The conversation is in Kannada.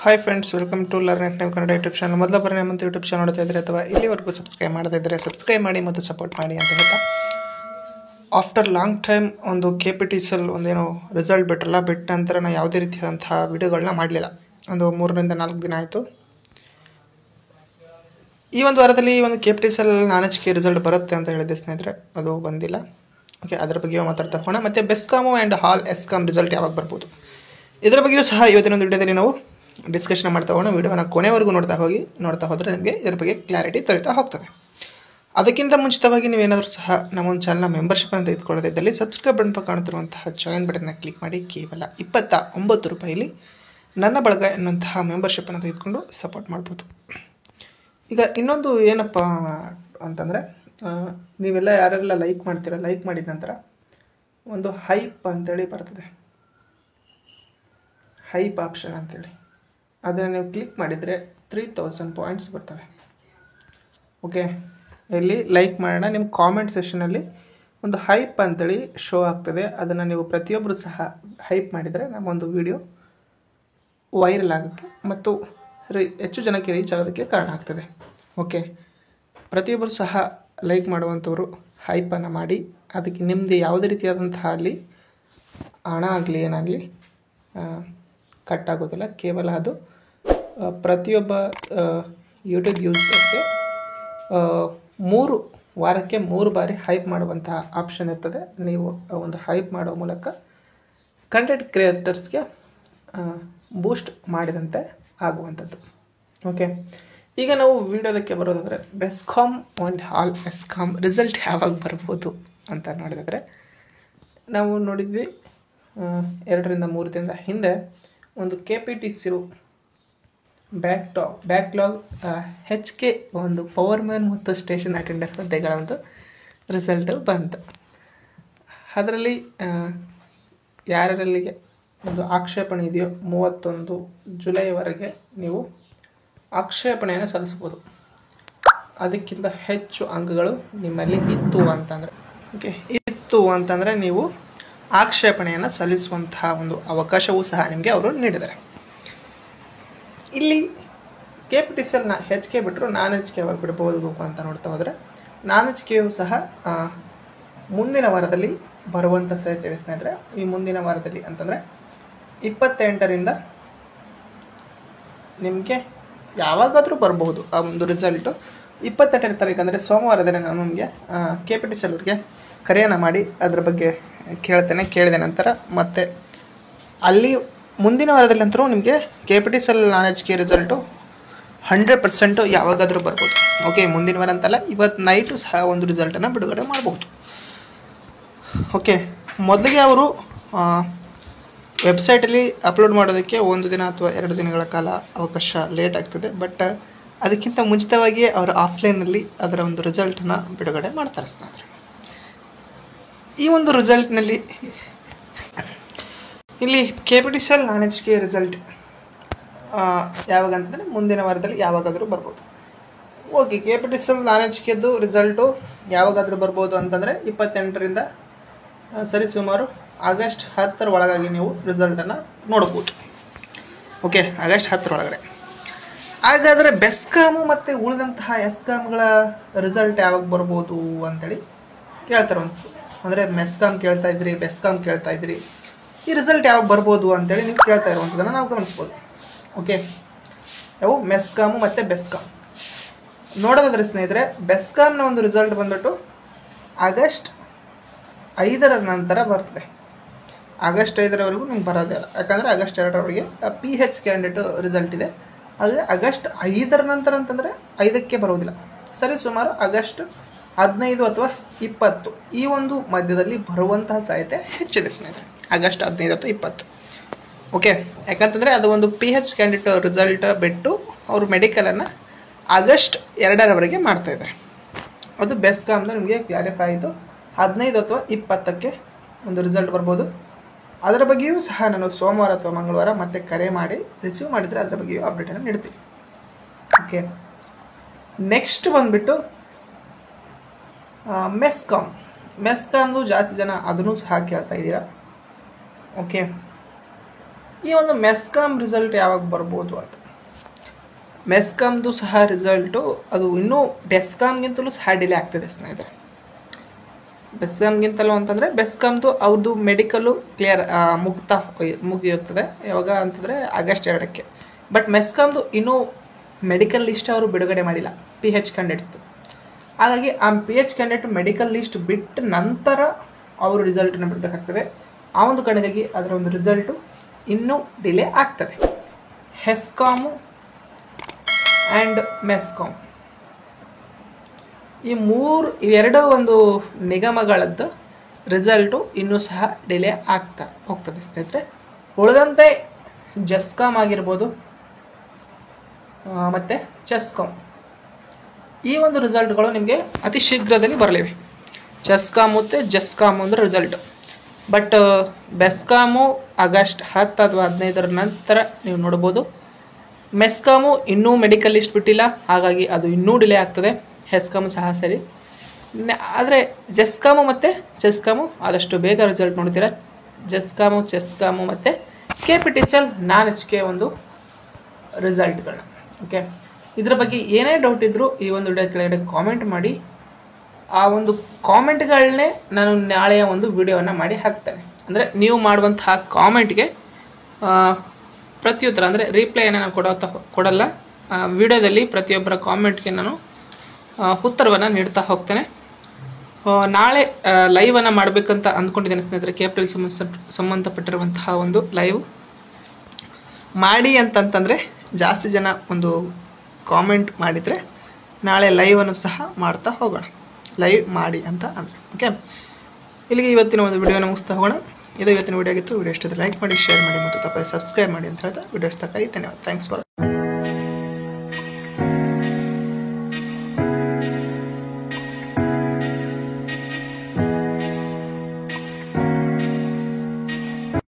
Hi friends, welcome to learn time Kannada YouTube channel. ಮೊದಲ ಬಾರಿ ನಮ್ಮಂತ ಯೂಟ್ಯೂಬ್ ಚಾನಲ್ ನೋಡ್ತಾ ಇದ್ದರೆ ಅಥವಾ ಇಲ್ಲಿವರೆಗೂ ಸಬ್ಸ್ಕ್ರೈಬ್ ಮಾಡದೇ ಇದ್ದರೆ ಸಬ್ಸ್ಕ್ರೈಬ್ ಮಾಡಿ ಮತ್ತು ಸಪೋರ್ಟ್ ಮಾಡಿ ಅಂತ ಹೇಳ್ತಾ, ಆಫ್ಟರ್ ಲಾಂಗ್ ಟೈಮ್ ಒಂದು KPTCL ಒಂದೇನೋ ರಿಸಲ್ಟ್ ಬಿಟ್ಟ ನಂತರ ನಾನು ಯಾವುದೇ ರೀತಿಯಾದಂತಹ ವಿಡಿಯೋಗಳನ್ನ ಮಾಡಲಿಲ್ಲ. ಒಂದು 3 ರಿಂದ 4 ದಿನ ಆಯಿತು. ಈ ಒಂದು ವಾರದಲ್ಲಿ ಒಂದು KPTCL ನಾಲೆಡ್ಜ್ಗೆ ರಿಸಲ್ಟ್ ಬರುತ್ತೆ ಅಂತ ಹೇಳಿದೆ ಸ್ನೇಹಿತರೆ, ಅದು ಬಂದಿಲ್ಲ. ಓಕೆ, ಅದರ ಬಗ್ಗೆ ಮಾತಾಡ್ತಾ ಹೋಗೋಣ. ಮತ್ತು BESCOM and hall ESCOM result ಯಾವಾಗ ಬರ್ಬೋದು, ಇದರ ಬಗ್ಗೆಯೂ ಸಹ ಇವತ್ತಿನ ಒಂದು ವಿಡಿಯೋದಲ್ಲಿ ನಾವು ಡಿಸ್ಕಷನ್ ಮಾಡ್ತಾ ಹೋಗೋಣ. ವಿಡಿಯೋನ ಕೊನೆವರೆಗೂ ನೋಡ್ತಾ ಹೋದರೆ ನಿಮಗೆ ಇದರ ಬಗ್ಗೆ ಕ್ಲಾರಿಟಿ ದೊರೀತಾ ಹೋಗ್ತದೆ. ಅದಕ್ಕಿಂತ ಮುಂಚಿತವಾಗಿ ನೀವೇನಾದರೂ ಸಹ ನಮ್ಮ ಒಂದು ಚಾನಲ್ನ ಮೆಂಬರ್ಶಿಪ್ಪನ್ನು ತೆಗೆದುಕೊಳ್ಳೋದಿದ್ದಲ್ಲಿ ಸಬ್ಸ್ಕ್ರೈಬ್ ಬಟನ್ ಕಾಣುತ್ತಿರುವಂತಹ ಜಾಯಿನ್ ಬಟನ್ನ ಕ್ಲಿಕ್ ಮಾಡಿ ಕೇವಲ 29 ರೂಪಾಯಿಲಿ ನನ್ನ ಬಳಗ ಎನ್ನುವಂತಹ ಮೆಂಬರ್ಶಿಪ್ಪನ್ನು ತೆಗೆದುಕೊಂಡು ಸಪೋರ್ಟ್ ಮಾಡ್ಬೋದು. ಈಗ ಇನ್ನೊಂದು ಏನಪ್ಪ ಅಂತಂದರೆ, ನೀವೆಲ್ಲ ಯಾರೆಲ್ಲ ಲೈಕ್ ಮಾಡ್ತೀರ, ಲೈಕ್ ಮಾಡಿದ ನಂತರ ಒಂದು ಹೈಪ್ ಅಂತೇಳಿ ಬರ್ತದೆ, ಹೈಪ್ ಆಪ್ಷನ್ ಅಂತೇಳಿ. ಅದನ್ನು ನೀವು ಕ್ಲಿಕ್ ಮಾಡಿದರೆ 3000 ಪಾಯಿಂಟ್ಸ್ ಬರ್ತವೆ. ಓಕೆ, ಇಲ್ಲಿ ಲೈಕ್ ಮಾಡೋಣ. ನಿಮ್ಮ ಕಾಮೆಂಟ್ ಸೆಷನಲ್ಲಿ ಒಂದು ಹೈಪ್ ಅಂತೇಳಿ ಶೋ ಆಗ್ತದೆ. ಅದನ್ನು ನೀವು ಪ್ರತಿಯೊಬ್ಬರು ಸಹ ಹೈಪ್ ಮಾಡಿದರೆ ನಮ್ಮೊಂದು ವಿಡಿಯೋ ವೈರಲ್ ಆಗೋಕ್ಕೆ ಮತ್ತು ಹೆಚ್ಚು ಜನಕ್ಕೆ ರೀಚ್ ಆಗೋದಕ್ಕೆ ಕಾರಣ ಆಗ್ತದೆ. ಓಕೆ, ಪ್ರತಿಯೊಬ್ಬರು ಸಹ ಲೈಕ್ ಮಾಡುವಂಥವ್ರು ಹೈಪನ್ನು ಮಾಡಿ. ಅದಕ್ಕೆ ನಿಮ್ಮದು ಯಾವುದೇ ರೀತಿಯಾದಂತಹ ಅಲ್ಲಿ ಹಣ ಆಗಲಿ ಏನಾಗಲಿ ಕಟ್ ಆಗೋದಿಲ್ಲ. ಕೇವಲ ಅದು ಪ್ರತಿಯೊಬ್ಬ ಯೂಟ್ಯೂಬ್ ಯೂಸರ್ಗೆ 3 ವಾರಕ್ಕೆ 3 ಬಾರಿ ಹೈಪ್ ಮಾಡುವಂತಹ ಆಪ್ಷನ್ ಇರ್ತದೆ. ನೀವು ಒಂದು ಹೈಪ್ ಮಾಡೋ ಮೂಲಕ ಕಂಟೆಂಟ್ ಕ್ರಿಯೇಟರ್ಸ್ಗೆ ಬೂಸ್ಟ್ ಮಾಡಿದಂತೆ ಆಗುವಂಥದ್ದು. ಓಕೆ, ಈಗ ನಾವು ವಿಡಿಯೋದಕ್ಕೆ ಬರೋದಾದರೆ, BESCOM and hall ESCOM result ಯಾವಾಗ ಬರ್ಬೋದು ಅಂತ ನೋಡಿದರೆ, ನಾವು ನೋಡಿದ್ವಿ 2 ರಿಂದ 3 ದಿನದ ಹಿಂದೆ ಒಂದು KPTCL ಬ್ಯಾಕ್ಲಾಗ್ HK ಒಂದು ಪವರ್ಮ್ಯಾನ್ ಮತ್ತು ಸ್ಟೇಷನ್ ಅಟೆಂಡರ್ ಹುದ್ದೆಗಳ ಒಂದು ರಿಸಲ್ಟು ಬಂತು. ಅದರಲ್ಲಿ ಯಾರ್ಯಾರಿಗೆ ಒಂದು ಆಕ್ಷೇಪಣೆ ಇದೆಯೋ 31 ಜುಲೈವರೆಗೆ ನೀವು ಆಕ್ಷೇಪಣೆಯನ್ನು ಸಲ್ಲಿಸ್ಬೋದು. ಅದಕ್ಕಿಂತ ಹೆಚ್ಚು ಅಂಕಗಳು ನಿಮ್ಮಲ್ಲಿ ಇತ್ತು ಅಂತಂದರೆ ನೀವು ಆಕ್ಷೇಪಣೆಯನ್ನು ಸಲ್ಲಿಸುವಂತಹ ಒಂದು ಅವಕಾಶವೂ ಸಹ ನಿಮಗೆ ಅವರು ನೀಡಿದ್ದಾರೆ. ಇಲ್ಲಿ KPTCL HK ಬಿಟ್ಟರು ನಾನ್ HK ಯಾವಾಗ ಬಿಡ್ಬೋದು ಅಂತ ನೋಡ್ತಾ ಹೋದರೆ, ನಾನ್ HKಯೂ ಸಹ ಮುಂದಿನ ವಾರದಲ್ಲಿ ಬರುವಂಥ ಸಾಧ್ಯತೆ ಇದೆ ಸ್ನೇಹಿತರೆ. ಈ ಮುಂದಿನ ವಾರದಲ್ಲಿ ಅಂತಂದರೆ 28ರಿಂದ ನಿಮಗೆ ಯಾವಾಗಾದರೂ ಬರಬಹುದು ಆ ಒಂದು ರಿಸಲ್ಟು. 28ನೇ ತಾರೀಕು ಅಂದರೆ ಸೋಮವಾರದಲ್ಲಿ ನಾನು ನಿಮಗೆ KPTCL ಅವ್ರಿಗೆ ಕರೆಯನ್ನು ಮಾಡಿ ಅದರ ಬಗ್ಗೆ ಕೇಳಿದ ನಂತರ ಮತ್ತೆ ಅಲ್ಲಿ ಮುಂದಿನ ವಾರದಲ್ಲಿ ಅಂತರೂ ನಿಮಗೆ KPTCL ನಾನ್ HK ರಿಸಲ್ಟು 100% ಯಾವಾಗಾದರೂ ಬರ್ಬೋದು. ಓಕೆ, ಮುಂದಿನ ವಾರ ಅಂತಲ್ಲ, ಇವತ್ತು ನೈಟು ಸಹ ಒಂದು ರಿಸಲ್ಟನ್ನು ಬಿಡುಗಡೆ ಮಾಡ್ಬೋದು. ಓಕೆ, ಮೊದಲಿಗೆ ಅವರು ವೆಬ್ಸೈಟಲ್ಲಿ ಅಪ್ಲೋಡ್ ಮಾಡೋದಕ್ಕೆ 1 ದಿನ ಅಥವಾ 2 ದಿನಗಳ ಕಾಲ ಅವಕಾಶ ಲೇಟ್ ಆಗ್ತದೆ. ಬಟ್ ಅದಕ್ಕಿಂತ ಮುಂಚಿತವಾಗಿಯೇ ಅವರು ಆಫ್ಲೈನಲ್ಲಿ ಅದರ ಒಂದು ರಿಸಲ್ಟನ್ನು ಬಿಡುಗಡೆ ಮಾಡ್ತಾರೆ ಸ್ನೇಹಿತರೆ. ಈ ಒಂದು ರಿಸಲ್ಟ್ನಲ್ಲಿ ಇಲ್ಲಿ KPTCL ನಾನ್ HK ರಿಸಲ್ಟ್ ಯಾವಾಗ ಅಂತಂದರೆ ಮುಂದಿನ ವಾರದಲ್ಲಿ ಯಾವಾಗಾದರೂ ಬರ್ಬೋದು. ಓಕೆ, KPTCL ನಾನ್ HKದು ರಿಸಲ್ಟು ಯಾವಾಗಾದರೂ ಬರ್ಬೋದು ಅಂತಂದರೆ 28ರಿಂದ ಸರಿಸುಮಾರು ಆಗಸ್ಟ್ 10 ಒಳಗಾಗಿ ನೀವು ರಿಸಲ್ಟನ್ನು ನೋಡ್ಬೋದು. ಓಕೆ, ಆಗಸ್ಟ್ 10 ಒಳಗಡೆ. ಹಾಗಾದರೆ ಬೆಸ್ಕಾಮು ಮತ್ತು ಉಳಿದಂತಹ ಎಸ್ಕಾಮ್ಗಳ ರಿಸಲ್ಟ್ ಯಾವಾಗ ಬರ್ಬೋದು ಅಂತೇಳಿ ಕೇಳ್ತಾರಂತ. ಅಂದರೆ ಮೆಸ್ಕಾಮ್ ಕೇಳ್ತಾ ಇದ್ರಿ, ಬೆಸ್ಕಾಮ್ ಕೇಳ್ತಾ ಇದ್ರಿ, ಈ ರಿಸಲ್ಟ್ ಯಾವಾಗ ಬರ್ಬೋದು ಅಂತೇಳಿ ನೀವು ಕೇಳ್ತಾ ಇರುವಂಥದ್ದನ್ನು ನಾವು ಗಮನಿಸ್ಬೋದು. ಓಕೆ, ಯಾವ ಮೆಸ್ಕಾಮು ಮತ್ತು ಬೆಸ್ಕಾಮ್ ನೋಡೋದಾದ್ರೆ ಸ್ನೇಹಿತರೆ, ಬೆಸ್ಕಾಮ್ನ ಒಂದು ರಿಸಲ್ಟ್ ಬಂದ್ಬಿಟ್ಟು ಆಗಸ್ಟ್ 5ರ ನಂತರ ಬರ್ತದೆ. ಆಗಸ್ಟ್ 5ರವರೆಗೂ ನಿಮ್ಗೆ ಬರೋದಿಲ್ಲ, ಯಾಕಂದರೆ ಆಗಸ್ಟ್ 2ರವರೆಗೆ PH ಕ್ಯಾಂಡಿಡೇಟ್ ರಿಸಲ್ಟ್ ಇದೆ. ಹಾಗೆ ಆಗಸ್ಟ್ 5ರ ನಂತರ ಅಂತಂದರೆ 5ಕ್ಕೆ ಬರೋದಿಲ್ಲ, ಸರಿ ಸುಮಾರು ಆಗಸ್ಟ್ 15 ಅಥವಾ 20 ಈ ಒಂದು ಮಧ್ಯದಲ್ಲಿ ಬರುವಂತಹ ಸಾಧ್ಯತೆ ಹೆಚ್ಚಿದೆ ಸ್ನೇಹಿತರೆ. ಆಗಸ್ಟ್ 15 ಅಥವಾ 20. ಓಕೆ, ಯಾಕಂತಂದರೆ ಅದು ಒಂದು PH ಕ್ಯಾಂಡಿಡೇಟ್ ರಿಸಲ್ಟ್ ಬಿಟ್ಟು ಅವರು ಮೆಡಿಕಲನ್ನು ಆಗಸ್ಟ್ 2ರವರೆಗೆ ಮಾಡ್ತಾಯಿದ್ದಾರೆ. ಅದು ಬೆಸ್ಕಾಮ್ದು ನಿಮಗೆ ಕ್ಲಾರಿಫೈ ಆಯಿತು. 15 ಅಥವಾ 20ಕ್ಕೆ ಒಂದು ರಿಸಲ್ಟ್ ಬರ್ಬೋದು. ಅದರ ಬಗ್ಗೆಯೂ ಸಹ ನಾನು ಸೋಮವಾರ ಅಥವಾ ಮಂಗಳವಾರ ಮತ್ತೆ ಕರೆ ಮಾಡಿ ರಿಸೀವ್ ಮಾಡಿದರೆ ಅದರ ಬಗ್ಗೆಯೂ ಅಪ್ಡೇಟನ್ನು ನೀಡ್ತೀನಿ. ಓಕೆ, ನೆಕ್ಸ್ಟ್ ಬಂದುಬಿಟ್ಟು ಮೆಸ್ಕಾಮ್ದು ಜಾಸ್ತಿ ಜನ ಅದನ್ನು ಸಹ ಕೇಳ್ತಾ ಇದ್ದೀರಾ. ಓಕೆ, ಈ ಒಂದು ಮೆಸ್ಕಾಮ್ ರಿಸಲ್ಟ್ ಯಾವಾಗ ಬರ್ಬೋದು ಅಂತ. ಮೆಸ್ಕಾಮ್ದು ಸಹ ರಿಸಲ್ಟು ಅದು ಇನ್ನೂ ಬೆಸ್ಕಾಮ್ಗಿಂತಲೂ ಸಹ ಡಿಲೇ ಆಗ್ತಿದೆ ಸ್ನೇಹಿತರೆ. ಬೆಸ್ಕಾಮ್ಗಿಂತಲೂ ಅಂತಂದರೆ ಬೆಸ್ಕಾಮ್ದು ಅವ್ರದ್ದು ಮೆಡಿಕಲ್ಲು ಕ್ಲಿಯರ್ ಮುಗಿಯುತ್ತದೆ ಯಾವಾಗ ಅಂತಂದರೆ ಆಗಸ್ಟ್ 2ಕ್ಕೆ. ಬಟ್ ಮೆಸ್ಕಾಮ್ದು ಇನ್ನೂ ಮೆಡಿಕಲ್ ಲಿಸ್ಟ್ ಅವರು ಬಿಡುಗಡೆ ಮಾಡಿಲ್ಲ PH ಕ್ಯಾಂಡಿಡೇಟ್ದು. ಹಾಗಾಗಿ ಆ PH ಕ್ಯಾಂಡಿಡೇಟ್ ಮೆಡಿಕಲ್ ಲಿಸ್ಟ್ ಬಿಟ್ಟ ನಂತರ ಅವರು ರಿಸಲ್ಟನ್ನು ಬಿಡಬೇಕಾಗ್ತದೆ. ಆ ಒಂದು ಕಾರಣಕ್ಕಾಗಿ ಅದರ ಒಂದು ರಿಸಲ್ಟು ಇನ್ನೂ ಡಿಲೇ ಆಗ್ತದೆ. ಹೆಸ್ಕಾಮು ಆ್ಯಂಡ್ ಮೆಸ್ಕಾಮ್ ಇವೆರಡೂ ಒಂದು ನಿಗಮಗಳದ್ದು ರಿಸಲ್ಟು ಇನ್ನೂ ಸಹ ಡಿಲೇ ಆಗ್ತಾ ಹೋಗ್ತದೆ ಸ್ನೇಹಿತರೆ. ಉಳಿದಂತೆ ಜೆಸ್ಕಾಮ್ ಆಗಿರ್ಬೋದು ಮತ್ತು ಚೆಸ್ಕಾಮ್ ಈ ಒಂದು ರಿಸಲ್ಟ್ಗಳು ನಿಮಗೆ ಅತಿ ಶೀಘ್ರದಲ್ಲಿ ಬರಲಿವೆ. ಚೆಸ್ಕಾಮ್ ಮತ್ತು ಜೆಸ್ಕಾಮ್ ಒಂದು ರಿಸಲ್ಟು. ಬಟ್ ಬೆಸ್ಕಾಮು ಆಗಸ್ಟ್ 10 ಅಥವಾ 15 ನಂತರ ನೀವು ನೋಡ್ಬೋದು. ಮೆಸ್ಕಾಮು ಇನ್ನೂ ಮೆಡಿಕಲ್ ಲಿಸ್ಟ್ ಬಿಟ್ಟಿಲ್ಲ, ಹಾಗಾಗಿ ಅದು ಇನ್ನೂ ಡಿಲೇ ಆಗ್ತದೆ. ಹೆಸ್ಕಾಮು ಸಹ ಸರಿ. ಆದರೆ ಜೆಸ್ಕಾಮು ಮತ್ತು ಚೆಸ್ಕಾಮು ಆದಷ್ಟು ಬೇಗ ರಿಸಲ್ಟ್ ನೋಡ್ತೀರಾ. ಜೆಸ್ಕಾಮು, ಚೆಸ್ಕಾಮು ಮತ್ತು KPTCL NaN-HK ಒಂದು ರಿಸಲ್ಟ್ಗಳನ್ನ. ಓಕೆ, ಇದರ ಬಗ್ಗೆ ಏನೇ ಡೌಟ್ ಇದ್ದರೂ ಈ ಒಂದು ವಿಡಿಯೋ ಕೆಳಗಡೆ ಕಾಮೆಂಟ್ ಮಾಡಿ. ಆ ಒಂದು ಕಾಮೆಂಟ್ಗಳನ್ನೇ ನಾನು ನಾಳೆಯ ಒಂದು ವಿಡಿಯೋವನ್ನು ಮಾಡಿ ಹಾಕ್ತೇನೆ. ಅಂದರೆ ನೀವು ಮಾಡುವಂತಹ ಕಾಮೆಂಟ್ಗೆ ಪ್ರತ್ಯುತ್ತರ ಅಂದರೆ ರಿಪ್ಲೈಯನ್ನು ನಾನು ಕೊಡಲ್ಲ. ವಿಡಿಯೋದಲ್ಲಿ ಪ್ರತಿಯೊಬ್ಬರ ಕಾಮೆಂಟ್ಗೆ ನಾನು ಉತ್ತರವನ್ನು ನೀಡ್ತಾ ಹೋಗ್ತೇನೆ. ನಾಳೆ ಲೈವನ್ನು ಮಾಡಬೇಕಂತ ಅಂದ್ಕೊಂಡಿದ್ದೇನೆ ಸ್ನೇಹಿತರೆ. KPTCL ಸಂಬಂಧಪಟ್ಟಿರುವಂತಹ ಒಂದು ಲೈವ್ ಮಾಡಿ ಅಂತಂತಂದರೆ ಜಾಸ್ತಿ ಜನ ಒಂದು ಕಾಮೆಂಟ್ ಮಾಡಿದರೆ ನಾಳೆ ಲೈವನ್ನು ಸಹ ಮಾಡ್ತಾ ಹೋಗೋಣ. ಲೈವ್ ಮಾಡಿ ಅಂತ ಅಂದರೆ ಓಕೆ. ಇಲ್ಲಿಗೆ ಇವತ್ತಿನ ಒಂದು ವಿಡಿಯೋನ ಮುಗಿಸ್ತಾ ಹೋಗೋಣ. ಇದು ಇವತ್ತಿನ ವಿಡಿಯೋ ಆಗಿತ್ತು. ವಿಡಿಯೋ ಇಷ್ಟೊಂದು ಲೈಕ್ ಮಾಡಿ, ಶೇರ್ ಮಾಡಿ ಮತ್ತು ತಪ್ಪದೆ ಸಬ್ಸ್ಕ್ರೈಬ್ ಮಾಡಿ ಅಂತ ಹೇಳ್ತಾ ವಿಡಿಯೋ ಇಷ್ಟಕ್ಕಾಗಿ ಧನ್ಯವಾದ. Thanks for